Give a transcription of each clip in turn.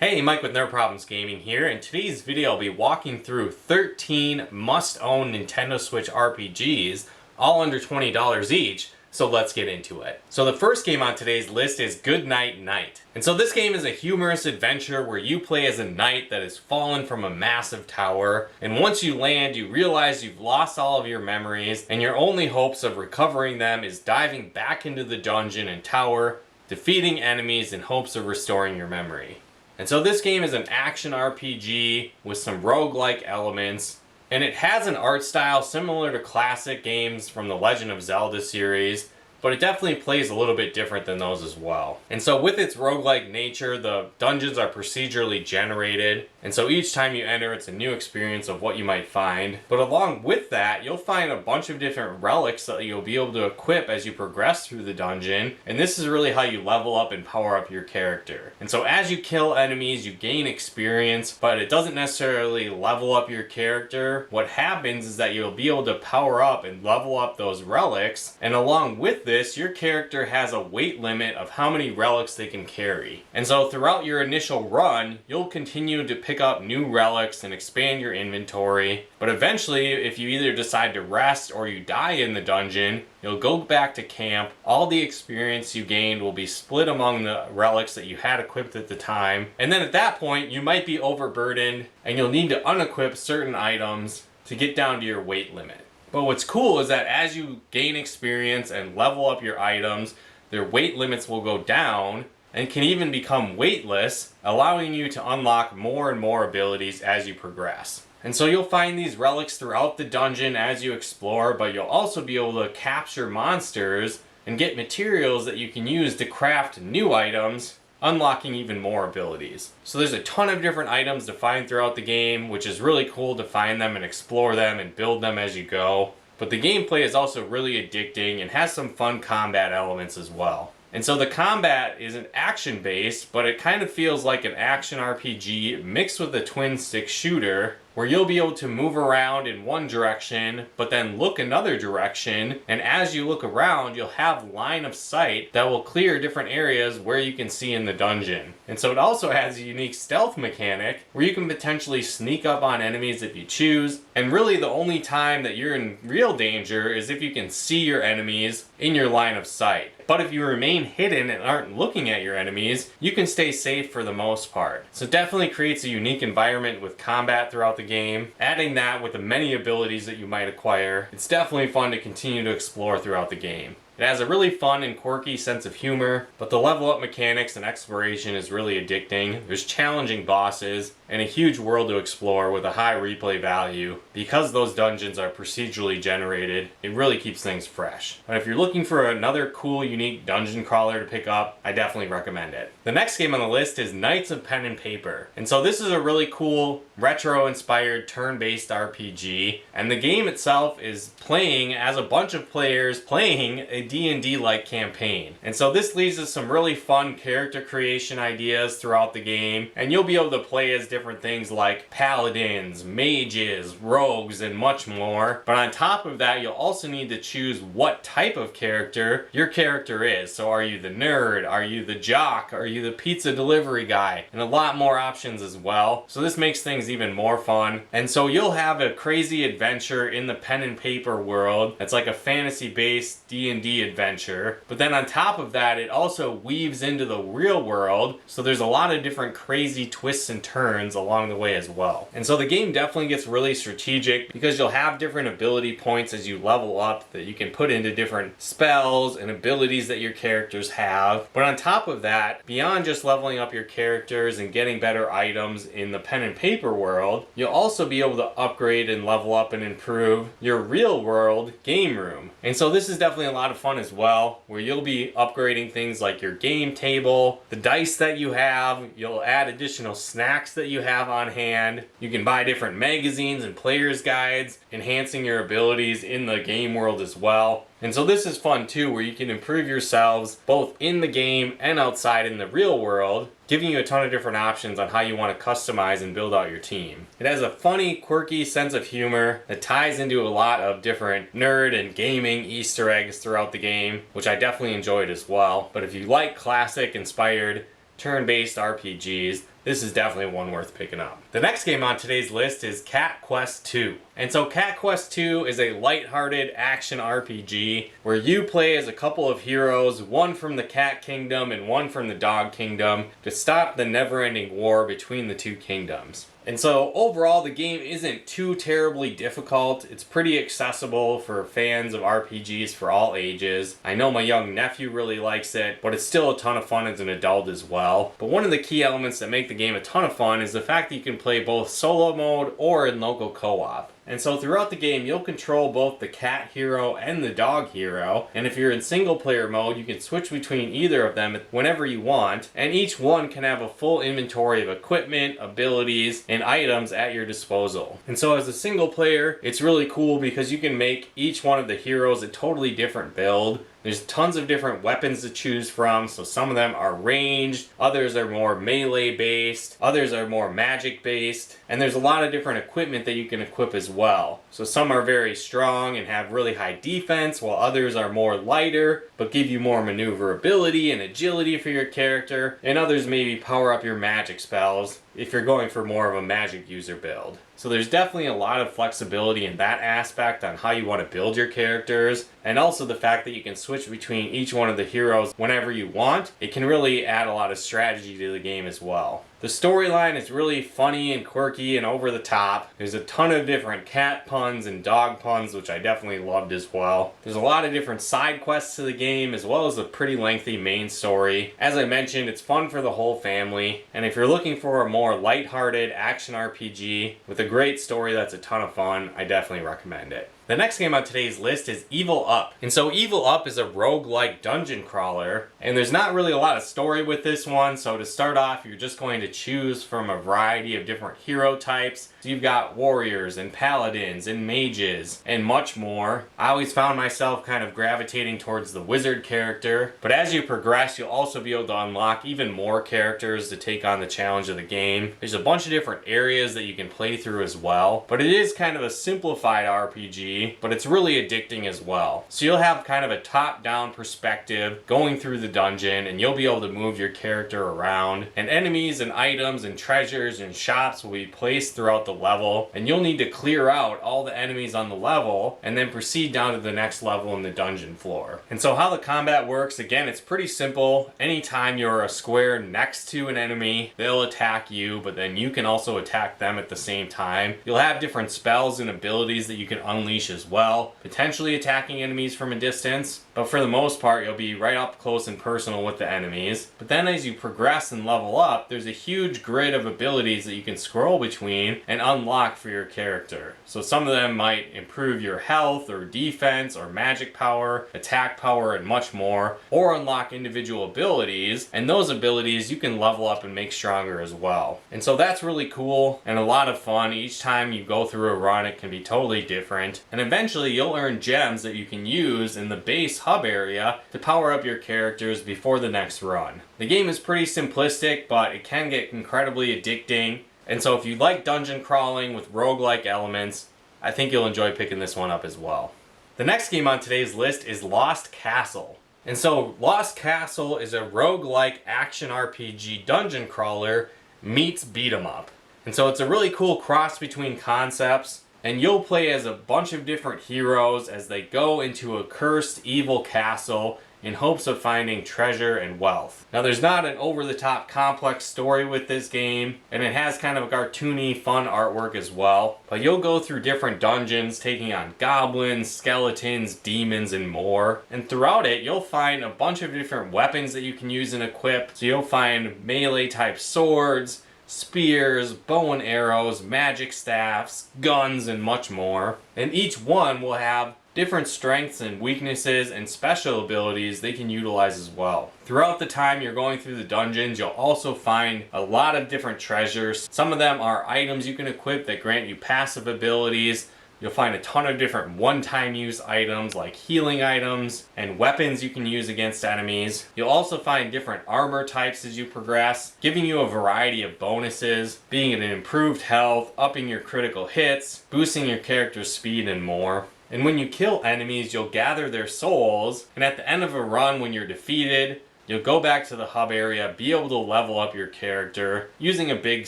Hey, Mike with No Problems Gaming here. In today's video, I'll be walking through 13 must-own Nintendo Switch RPGs, all under $20 each, so let's get into it. So the first game on today's list is Goodnight Knight. And so this game is a humorous adventure where you play as a knight that has fallen from a massive tower, and once you land, you realize you've lost all of your memories, and your only hopes of recovering them is diving back into the dungeon and tower, defeating enemies in hopes of restoring your memory. And so this game is an action RPG with some roguelike elements, and it has an art style similar to classic games from the Legend of Zelda series, but it definitely plays a little bit different than those as well. And so with its roguelike nature, the dungeons are procedurally generated, and so each time you enter, it's a new experience of what you might find. But along with that, you'll find a bunch of different relics that you'll be able to equip as you progress through the dungeon, and this is really how you level up and power up your character. And so as you kill enemies, you gain experience, but it doesn't necessarily level up your character. What happens is that you'll be able to power up and level up those relics, and along with this, your character has a weight limit of how many relics they can carry. And so throughout your initial run, you'll continue to pick up new relics and expand your inventory. But eventually, if you either decide to rest or you die in the dungeon, you'll go back to camp. All the experience you gained will be split among the relics that you had equipped at the time. And then at that point, you might be overburdened and you'll need to unequip certain items to get down to your weight limit. But what's cool is that as you gain experience and level up your items, their weight limits will go down and can even become weightless, allowing you to unlock more and more abilities as you progress. And so you'll find these relics throughout the dungeon as you explore, but you'll also be able to capture monsters and get materials that you can use to craft new items, unlocking even more abilities. So there's a ton of different items to find throughout the game, which is really cool to find them and explore them and build them as you go. But the gameplay is also really addicting and has some fun combat elements as well. And so the combat isn't action-based, but it kind of feels like an action RPG mixed with a twin-stick shooter, where you'll be able to move around in one direction, but then look another direction, and as you look around, you'll have line of sight that will clear different areas where you can see in the dungeon. And so it also has a unique stealth mechanic, where you can potentially sneak up on enemies if you choose, and really the only time that you're in real danger is if you can see your enemies in your line of sight. But if you remain hidden and aren't looking at your enemies, you can stay safe for the most part. So it definitely creates a unique environment with combat throughout the game. Adding that with the many abilities that you might acquire, it's definitely fun to continue to explore throughout the game. It has a really fun and quirky sense of humor, but the level up mechanics and exploration is really addicting. There's challenging bosses and a huge world to explore with a high replay value. Because those dungeons are procedurally generated, it really keeps things fresh. But if you're looking for another cool, unique dungeon crawler to pick up, I definitely recommend it. The next game on the list is Knights of Pen and Paper. And so this is a really cool, retro-inspired, turn-based RPG, and the game itself is playing as a bunch of players playing a D&D-like campaign. And so this leads to some really fun character creation ideas throughout the game, and you'll be able to play as different things like paladins, mages, rogues, and much more. But on top of that, you'll also need to choose what type of character your character is. So are you the nerd? Are you the jock? Are you the pizza delivery guy? And a lot more options as well. So this makes things even more fun. And so you'll have a crazy adventure in the pen and paper world. It's like a fantasy-based D&D adventure. But then on top of that, it also weaves into the real world. So there's a lot of different crazy twists and turns along the way as well. And so the game definitely gets really strategic because you'll have different ability points as you level up that you can put into different spells and abilities that your characters have. But on top of that, beyond just leveling up your characters and getting better items in the pen and paper world, you'll also be able to upgrade and level up and improve your real world game room. And so this is definitely a lot of fun as well, where you'll be upgrading things like your game table, the dice that you have, you'll add additional snacks that you have on hand. You can buy different magazines and player's guides, enhancing your abilities in the game world as well. And so this is fun too, where you can improve yourselves both in the game and outside in the real world, giving you a ton of different options on how you want to customize and build out your team. It has a funny, quirky sense of humor that ties into a lot of different nerd and gaming Easter eggs throughout the game, which I definitely enjoyed as well. But if you like classic inspired turn-based RPGs, this is definitely one worth picking up. The next game on today's list is Cat Quest 2. And so Cat Quest 2 is a lighthearted action RPG where you play as a couple of heroes, one from the Cat Kingdom and one from the Dog Kingdom, to stop the never-ending war between the two kingdoms. And so overall the game isn't too terribly difficult. It's pretty accessible for fans of RPGs for all ages. I know my young nephew really likes it, but it's still a ton of fun as an adult as well. But one of the key elements that make the game a ton of fun is the fact that you can play both solo mode or in local co-op. And so throughout the game, you'll control both the cat hero and the dog hero. And if you're in single player mode, you can switch between either of them whenever you want. And each one can have a full inventory of equipment, abilities, and items at your disposal. And so as a single player, it's really cool because you can make each one of the heroes a totally different build. There's tons of different weapons to choose from, so some of them are ranged, others are more melee based, others are more magic based, and there's a lot of different equipment that you can equip as well. So some are very strong and have really high defense, while others are more lighter, but give you more maneuverability and agility for your character, and others maybe power up your magic spells if you're going for more of a magic user build. So there's definitely a lot of flexibility in that aspect on how you want to build your characters, and also the fact that you can switch between each one of the heroes whenever you want. It can really add a lot of strategy to the game as well. The storyline is really funny and quirky and over the top. There's a ton of different cat puns and dog puns, which I definitely loved as well. There's a lot of different side quests to the game, as well as a pretty lengthy main story. As I mentioned, it's fun for the whole family, and if you're looking for a more lighthearted action RPG with a great story that's a ton of fun, I definitely recommend it. The next game on today's list is EvilUp. And so EvilUp is a roguelike dungeon crawler, and there's not really a lot of story with this one, so to start off, you're just going to choose from a variety of different hero types. So you've got warriors and paladins and mages and much more. I always found myself kind of gravitating towards the wizard character, but as you progress, you'll also be able to unlock even more characters to take on the challenge of the game. There's a bunch of different areas that you can play through as well, but it is kind of a simplified RPG, but it's really addicting as well. So you'll have kind of a top-down perspective going through the dungeon, and you'll be able to move your character around, and enemies and items and treasures and shops will be placed throughout the level, and you'll need to clear out all the enemies on the level and then proceed down to the next level in the dungeon floor. And so how the combat works, again, it's pretty simple. Anytime you're a square next to an enemy, they'll attack you, but then you can also attack them at the same time. You'll have different spells and abilities that you can unleash as well, potentially attacking enemies from a distance, but for the most part you'll be right up close and personal with the enemies. But then as you progress and level up, there's a huge grid of abilities that you can scroll between and unlock for your character. So some of them might improve your health or defense or magic power, attack power, and much more, or unlock individual abilities, and those abilities you can level up and make stronger as well. And so that's really cool and a lot of fun. Each time you go through a run, it can be totally different, and eventually you'll earn gems that you can use in the base hub area to power up your characters before the next run. The game is pretty simplistic, but it can get incredibly addicting, and so if you like dungeon crawling with roguelike elements, I think you'll enjoy picking this one up as well. The next game on today's list is Lost Castle. And so Lost Castle is a roguelike action RPG dungeon crawler meets beat 'em up. And so it's a really cool cross between concepts, and you'll play as a bunch of different heroes as they go into a cursed evil castle in hopes of finding treasure and wealth. Now there's not an over-the-top complex story with this game, and it has kind of a cartoony, fun artwork as well, but you'll go through different dungeons taking on goblins, skeletons, demons, and more. And throughout it, you'll find a bunch of different weapons that you can use and equip. So you'll find melee type swords, spears, bow and arrows, magic staffs, guns, and much more. And each one will have different strengths and weaknesses and special abilities they can utilize as well. Throughout the time you're going through the dungeons, you'll also find a lot of different treasures. Some of them are items you can equip that grant you passive abilities. You'll find a ton of different one-time use items like healing items and weapons you can use against enemies. You'll also find different armor types as you progress, giving you a variety of bonuses, being an improved health, upping your critical hits, boosting your character's speed, and more. And when you kill enemies, you'll gather their souls, and at the end of a run when you're defeated, you'll go back to the hub area, be able to level up your character using a big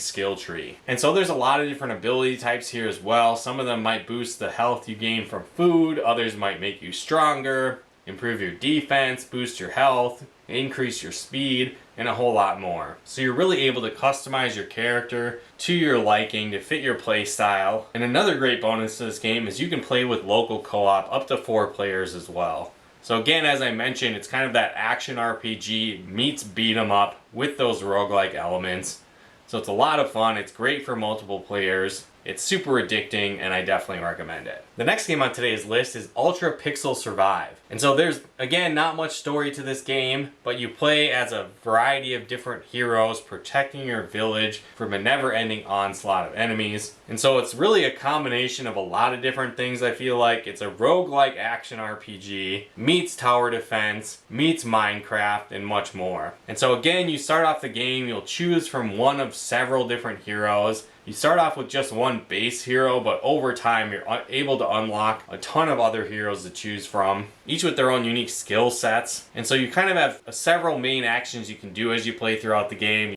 skill tree. And so there's a lot of different ability types here as well. Some of them might boost the health you gain from food, others might make you stronger, improve your defense, boost your health, increase your speed, and a whole lot more. So you're really able to customize your character to your liking to fit your play style. And another great bonus to this game is you can play with local co-op up to 4 players as well. So again, as I mentioned, it's kind of that action RPG meets beat 'em up with those roguelike elements. So it's a lot of fun, it's great for multiple players, it's super addicting, and I definitely recommend it. The next game on today's list is Ultra Pixel Survive. And so there's, again, not much story to this game, but you play as a variety of different heroes protecting your village from a never-ending onslaught of enemies. And so it's really a combination of a lot of different things, I feel like. It's a roguelike action RPG, meets tower defense, meets Minecraft, and much more. And so again, you start off the game, you'll choose from one of several different heroes. You start off with just one base hero, but over time you're able to unlock a ton of other heroes to choose from, each with their own unique skill sets. And so you kind of have several main actions you can do as you play throughout the game.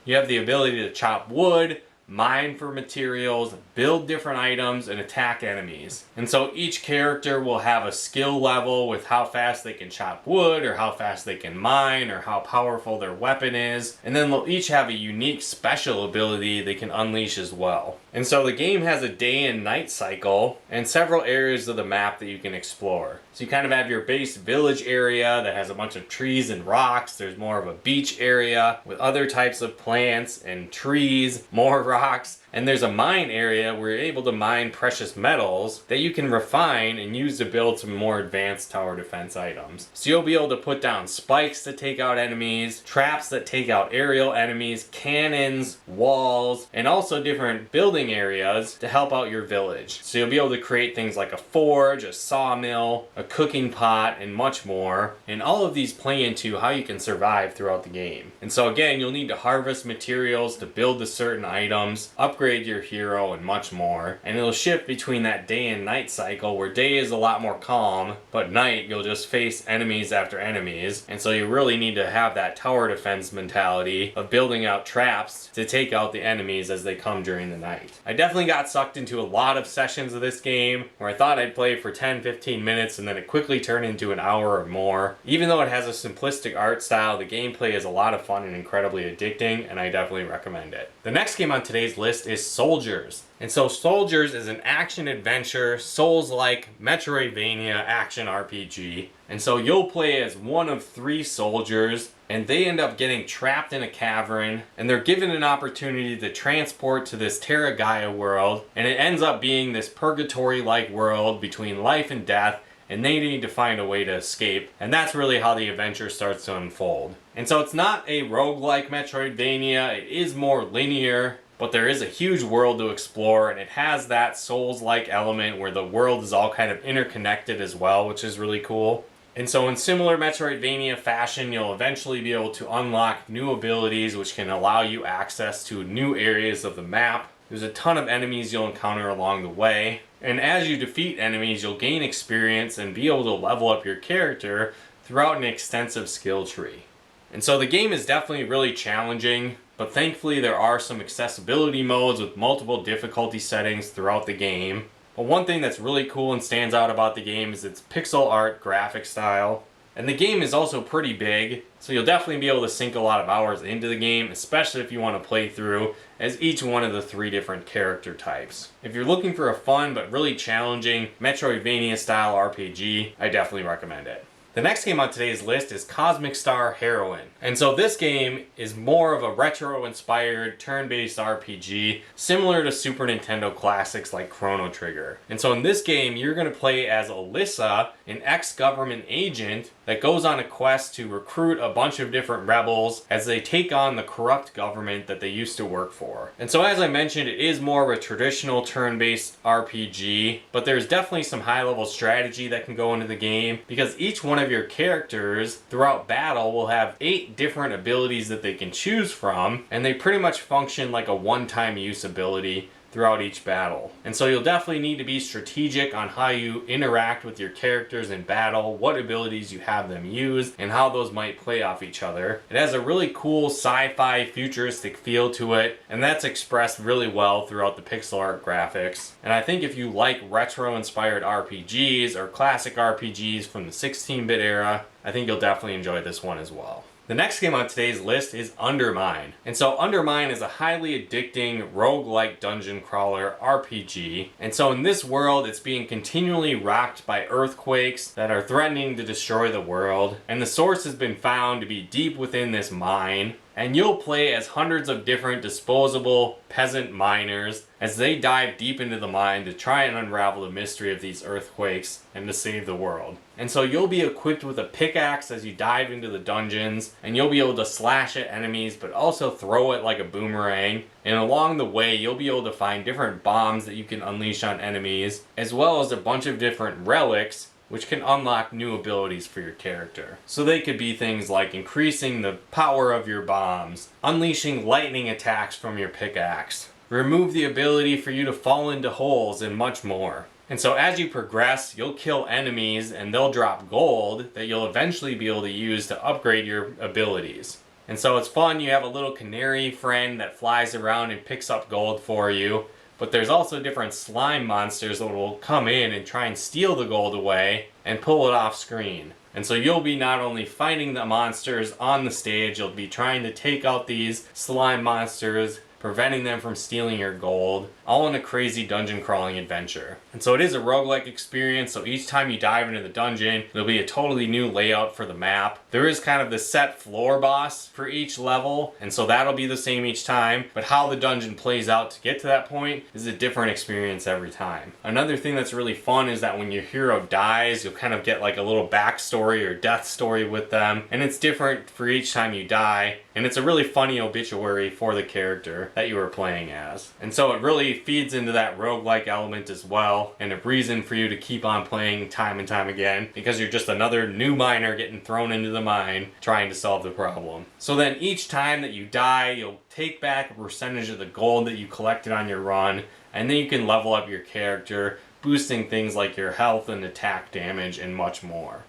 You have the ability to chop wood, mine for materials, build different items, and attack enemies. And so each character will have a skill level with how fast they can chop wood, or how fast they can mine, or how powerful their weapon is. And then they'll each have a unique special ability they can unleash as well. And so the game has a day and night cycle and several areas of the map that you can explore. So you kind of have your base village area that has a bunch of trees and rocks. There's more of a beach area with other types of plants and trees, more rocks. And there's a mine area where you're able to mine precious metals that you can refine and use to build some more advanced tower defense items. So you'll be able to put down spikes to take out enemies, traps that take out aerial enemies, cannons, walls, and also different building areas to help out your village. So you'll be able to create things like a forge, a sawmill, a cooking pot, and much more. And all of these play into how you can survive throughout the game. And so again, you'll need to harvest materials to build the certain items, upgrade your hero, and much more. And it'll shift between that day and night cycle, where day is a lot more calm, but night you'll just face enemies after enemies. And so you really need to have that tower defense mentality of building out traps to take out the enemies as they come during the night. I definitely got sucked into a lot of sessions of this game where I thought I'd play for 10-15 minutes and then it quickly turned into an hour or more. Even though it has a simplistic art style, the gameplay is a lot of fun and incredibly addicting, and I definitely recommend it. The next game on today's list is Souldiers. And so Souldiers is an action-adventure, Souls-like Metroidvania action RPG. And so you'll play as one of 3 soldiers, and they end up getting trapped in a cavern, and they're given an opportunity to transport to this Terra Gaia world, and it ends up being this purgatory-like world between life and death, and they need to find a way to escape, and that's really how the adventure starts to unfold. And so it's not a roguelike Metroidvania, it is more linear, but there is a huge world to explore, and it has that Souls-like element where the world is all kind of interconnected as well, which is really cool. And so in similar Metroidvania fashion, you'll eventually be able to unlock new abilities which can allow you access to new areas of the map. There's a ton of enemies you'll encounter along the way, and as you defeat enemies, you'll gain experience and be able to level up your character throughout an extensive skill tree. And so the game is definitely really challenging, but thankfully there are some accessibility modes with multiple difficulty settings throughout the game. But one thing that's really cool and stands out about the game is its pixel art graphic style. And the game is also pretty big, so you'll definitely be able to sink a lot of hours into the game, especially if you want to play through as each one of the 3 different character types. If you're looking for a fun but really challenging Metroidvania style RPG, I definitely recommend it. The next game on today's list is Cosmic Star Heroine. And so this game is more of a retro-inspired turn-based RPG, similar to Super Nintendo classics like Chrono Trigger. And so in this game, you're going to play as Alyssa, an ex-government agent that goes on a quest to recruit a bunch of different rebels as they take on the corrupt government that they used to work for. And so as I mentioned, it is more of a traditional turn-based RPG, but there's definitely some high-level strategy that can go into the game, because each one of your characters throughout battle will have 8 different abilities that they can choose from, and they pretty much function like a one-time use ability throughout each battle. And so you'll definitely need to be strategic on how you interact with your characters in battle, what abilities you have them use, and how those might play off each other. It has a really cool sci-fi futuristic feel to it, and that's expressed really well throughout the pixel art graphics. And I think if you like retro-inspired RPGs or classic RPGs from the 16-bit era, I think you'll definitely enjoy this one as well. The next game on today's list is Undermine. And so Undermine is a highly addicting roguelike dungeon crawler RPG. And so in this world, it's being continually rocked by earthquakes that are threatening to destroy the world. And the source has been found to be deep within this mine. And you'll play as hundreds of different disposable peasant miners as they dive deep into the mine to try and unravel the mystery of these earthquakes and to save the world. And so you'll be equipped with a pickaxe as you dive into the dungeons, and you'll be able to slash at enemies but also throw it like a boomerang. And along the way, you'll be able to find different bombs that you can unleash on enemies, as well as a bunch of different relics which can unlock new abilities for your character. So they could be things like increasing the power of your bombs, unleashing lightning attacks from your pickaxe, remove the ability for you to fall into holes, and much more. And so as you progress, you'll kill enemies and they'll drop gold that you'll eventually be able to use to upgrade your abilities. And so it's fun, you have a little canary friend that flies around and picks up gold for you. But there's also different slime monsters that will come in and try and steal the gold away and pull it off screen. And so you'll be not only fighting the monsters on the stage, you'll be trying to take out these slime monsters, preventing them from stealing your gold, all in a crazy dungeon crawling adventure. And so it is a roguelike experience, so each time you dive into the dungeon, there'll be a totally new layout for the map. There is kind of the set floor boss for each level, and so that'll be the same each time, but how the dungeon plays out to get to that point is a different experience every time. Another thing that's really fun is that when your hero dies, you'll kind of get like a little backstory or death story with them, and it's different for each time you die, and it's a really funny obituary for the character that you were playing as. And so it really feeds into that roguelike element as well, and a reason for you to keep on playing time and time again, because you're just another new miner getting thrown into the mine trying to solve the problem. So then each time that you die, you'll take back a percentage of the gold that you collected on your run, and then you can level up your character, boosting things like your health and attack damage and much more.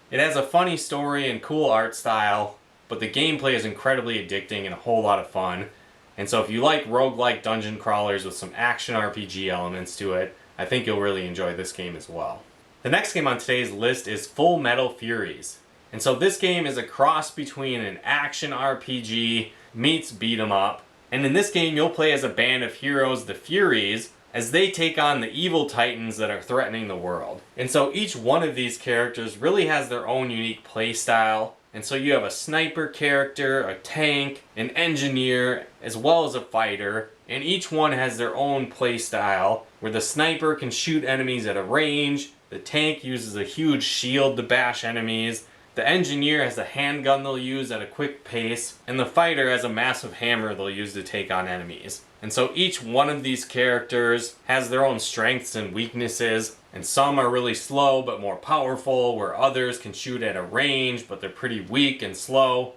It has a funny story and cool art style, but the gameplay is incredibly addicting and a whole lot of fun. And so if you like roguelike dungeon crawlers with some action RPG elements to it, I think you'll really enjoy this game as well. The next game on today's list is Full Metal Furies. And so this game is a cross between an action RPG meets beat 'em up. And in this game you'll play as a band of heroes, the Furies, as they take on the evil titans that are threatening the world. And so each one of these characters really has their own unique play style. And so you have a sniper character, a tank, an engineer, as well as a fighter, and each one has their own play style, where the sniper can shoot enemies at a range, the tank uses a huge shield to bash enemies, the engineer has a handgun they'll use at a quick pace, and the fighter has a massive hammer they'll use to take on enemies. And so each one of these characters has their own strengths and weaknesses, and some are really slow but more powerful, where others can shoot at a range but they're pretty weak and slow,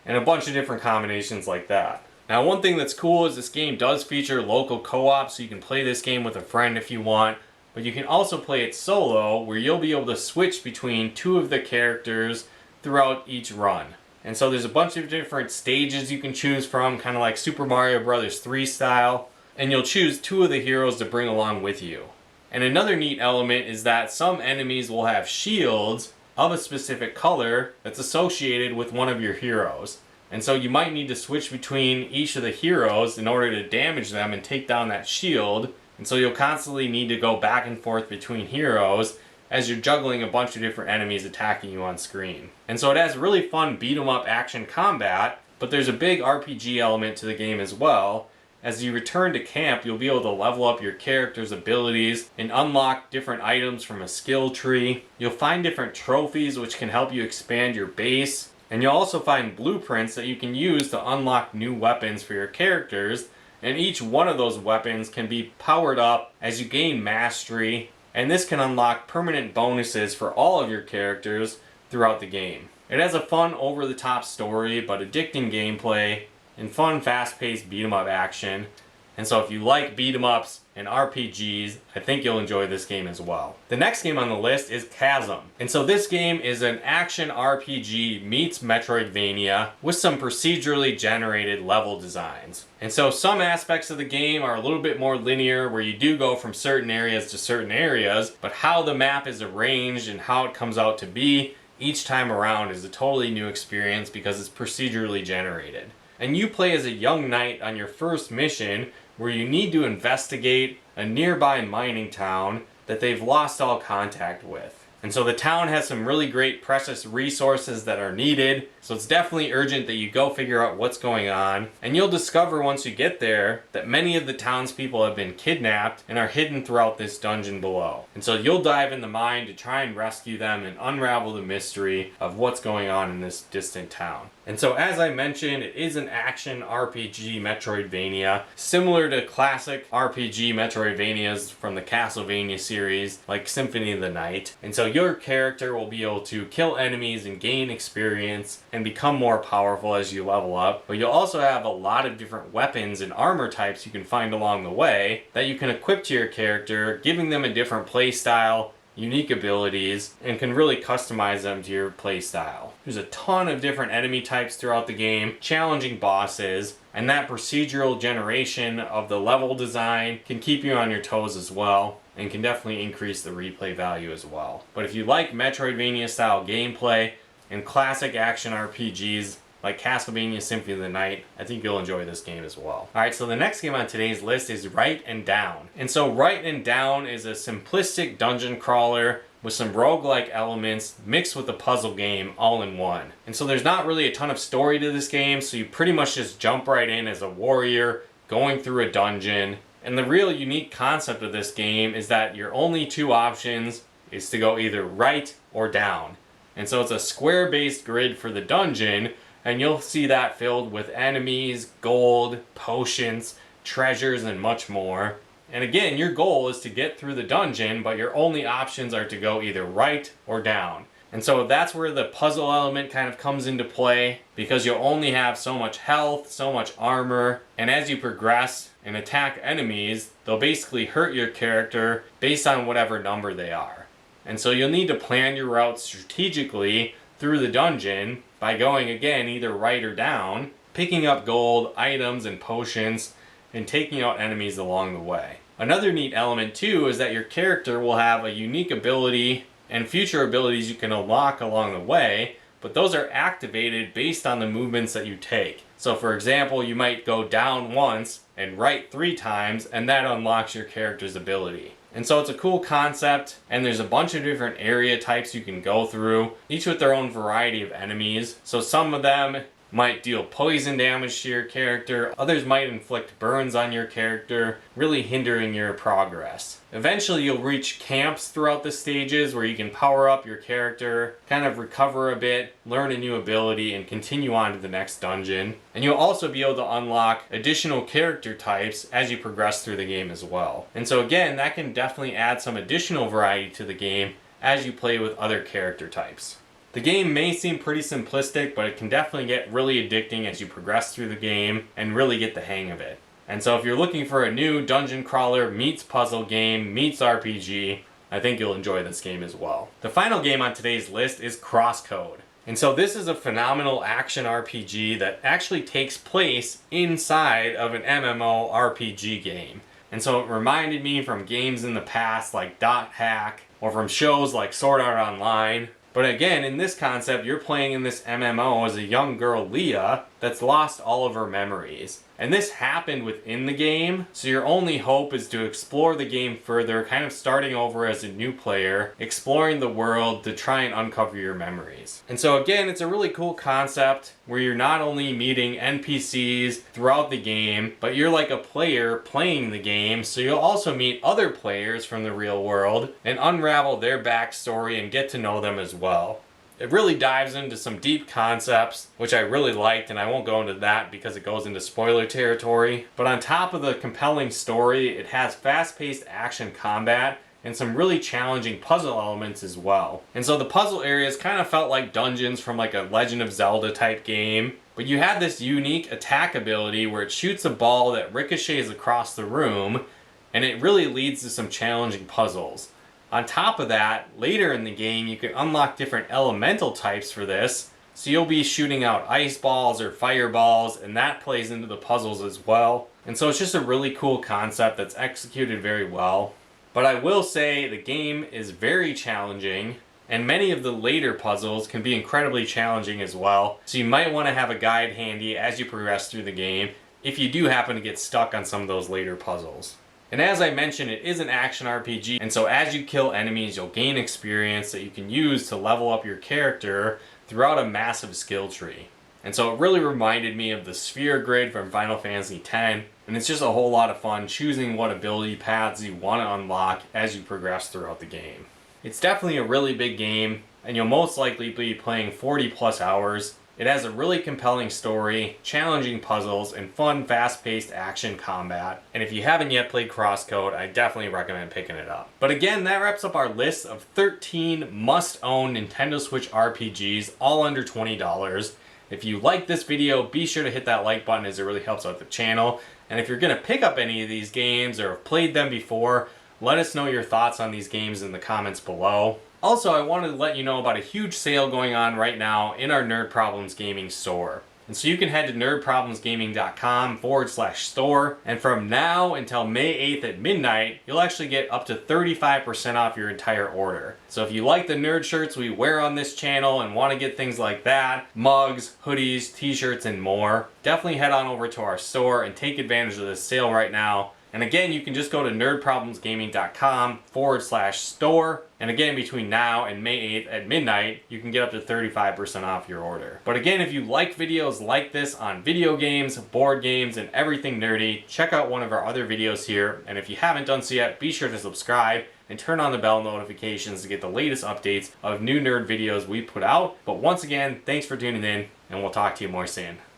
and a bunch of different combinations like that. Now one thing that's cool is this game does feature local co-op, so you can play this game with a friend if you want, but you can also play it solo, where you'll be able to switch between two of the characters throughout each run. And so there's a bunch of different stages you can choose from, kind of like Super Mario Bros. 3 style, and you'll choose two of the heroes to bring along with you. And another neat element is that some enemies will have shields of a specific color that's associated with one of your heroes. And so you might need to switch between each of the heroes in order to damage them and take down that shield. And so you'll constantly need to go back and forth between heroes as you're juggling a bunch of different enemies attacking you on screen. And so it has really fun beat 'em up action combat, but there's a big RPG element to the game as well. As you return to camp, you'll be able to level up your character's abilities and unlock different items from a skill tree. You'll find different trophies which can help you expand your base, and you'll also find blueprints that you can use to unlock new weapons for your characters, and each one of those weapons can be powered up as you gain mastery, and this can unlock permanent bonuses for all of your characters throughout the game. It has a fun over-the-top story but addicting gameplay and fun fast-paced beat 'em up action. And so if you like beat 'em ups and RPGs, I think you'll enjoy this game as well. The next game on the list is Chasm. And so this game is an action RPG meets Metroidvania with some procedurally generated level designs. And so some aspects of the game are a little bit more linear, where you do go from certain areas to certain areas, but how the map is arranged and how it comes out to be each time around is a totally new experience because it's procedurally generated. And you play as a young knight on your first mission, where you need to investigate a nearby mining town that they've lost all contact with. And so the town has some really great precious resources that are needed, so it's definitely urgent that you go figure out what's going on. And you'll discover once you get there that many of the townspeople have been kidnapped and are hidden throughout this dungeon below. And so you'll dive in the mine to try and rescue them and unravel the mystery of what's going on in this distant town. And so as I mentioned, it is an action RPG Metroidvania, similar to classic RPG Metroidvanias from the Castlevania series, like Symphony of the Night. And so your character will be able to kill enemies and gain experience and become more powerful as you level up. But you'll also have a lot of different weapons and armor types you can find along the way that you can equip to your character, giving them a different play style, unique abilities, and can really customize them to your play style. There's a ton of different enemy types throughout the game, challenging bosses, and that procedural generation of the level design can keep you on your toes as well, and can definitely increase the replay value as well. But if you like Metroidvania style gameplay and classic action RPGs like Castlevania Symphony of the Night, I think you'll enjoy this game as well. Alright, so the next game on today's list is Write and Down. And so Write and Down is a simplistic dungeon crawler with some roguelike elements mixed with a puzzle game all in one. And so there's not really a ton of story to this game, so you pretty much just jump right in as a warrior going through a dungeon. And the real unique concept of this game is that your only two options is to go either right or down. And so it's a square-based grid for the dungeon, and you'll see that filled with enemies, gold, potions, treasures, and much more. And again, your goal is to get through the dungeon, but your only options are to go either right or down. And so that's where the puzzle element kind of comes into play, because you'll only have so much health, so much armor, and as you progress and attack enemies, they'll basically hurt your character based on whatever number they are. And so you'll need to plan your route strategically through the dungeon by going again either right or down, picking up gold, items, and potions, and taking out enemies along the way. Another neat element too is that your character will have a unique ability and future abilities you can unlock along the way, but those are activated based on the movements that you take. So for example, you might go down once and right 3 times, and that unlocks your character's ability. And so it's a cool concept, and there's a bunch of different area types you can go through, each with their own variety of enemies. So some of them might deal poison damage to your character, others might inflict burns on your character, really hindering your progress. Eventually you'll reach camps throughout the stages where you can power up your character, kind of recover a bit, learn a new ability, and continue on to the next dungeon. And you'll also be able to unlock additional character types as you progress through the game as well. And so again, that can definitely add some additional variety to the game as you play with other character types. The game may seem pretty simplistic, but it can definitely get really addicting as you progress through the game and really get the hang of it. And so if you're looking for a new dungeon crawler meets puzzle game meets RPG, I think you'll enjoy this game as well. The final game on today's list is CrossCode. And so this is a phenomenal action RPG that actually takes place inside of an MMORPG game. And so it reminded me from games in the past like Dot Hack, or from shows like Sword Art Online. But again, in this concept, you're playing in this MMO as a young girl, Leah, that's lost all of her memories. And this happened within the game, so your only hope is to explore the game further, kind of starting over as a new player, exploring the world to try and uncover your memories. And so again, it's a really cool concept where you're not only meeting NPCs throughout the game, but you're like a player playing the game, so you'll also meet other players from the real world and unravel their backstory and get to know them as well. It really dives into some deep concepts, which I really liked, and I won't go into that because it goes into spoiler territory. But on top of the compelling story, it has fast-paced action combat and some really challenging puzzle elements as well. And so the puzzle areas kind of felt like dungeons from like a Legend of Zelda type game, but you have this unique attack ability where it shoots a ball that ricochets across the room, and it really leads to some challenging puzzles. On top of that, later in the game you can unlock different elemental types for this, so you'll be shooting out ice balls or fireballs, and that plays into the puzzles as well. And so it's just a really cool concept that's executed very well. But I will say the game is very challenging, and many of the later puzzles can be incredibly challenging as well. So you might want to have a guide handy as you progress through the game if you do happen to get stuck on some of those later puzzles. And as I mentioned, it is an action RPG, and so as you kill enemies, you'll gain experience that you can use to level up your character throughout a massive skill tree. And so it really reminded me of the sphere grid from Final Fantasy X, and it's just a whole lot of fun choosing what ability paths you want to unlock as you progress throughout the game. It's definitely a really big game, and you'll most likely be playing 40 plus hours. It has a really compelling story, challenging puzzles, and fun, fast-paced action combat. And if you haven't yet played CrossCode, I definitely recommend picking it up. But again, that wraps up our list of 13 must-own Nintendo Switch RPGs, all under $20. If you like this video, be sure to hit that like button as it really helps out the channel. And if you're going to pick up any of these games or have played them before, let us know your thoughts on these games in the comments below. Also, I wanted to let you know about a huge sale going on right now in our Nerd Problems Gaming store. And so you can head to nerdproblemsgaming.com/store, and from now until May 8th at midnight, you'll actually get up to 35% off your entire order. So if you like the nerd shirts we wear on this channel and want to get things like that, mugs, hoodies, t-shirts, and more, definitely head on over to our store and take advantage of this sale right now. And again, you can just go to nerdproblemsgaming.com/store. And again, between now and May 8th at midnight, you can get up to 35% off your order. But again, if you like videos like this on video games, board games, and everything nerdy, check out one of our other videos here. And if you haven't done so yet, be sure to subscribe and turn on the bell notifications to get the latest updates of new nerd videos we put out. But once again, thanks for tuning in, and we'll talk to you more soon.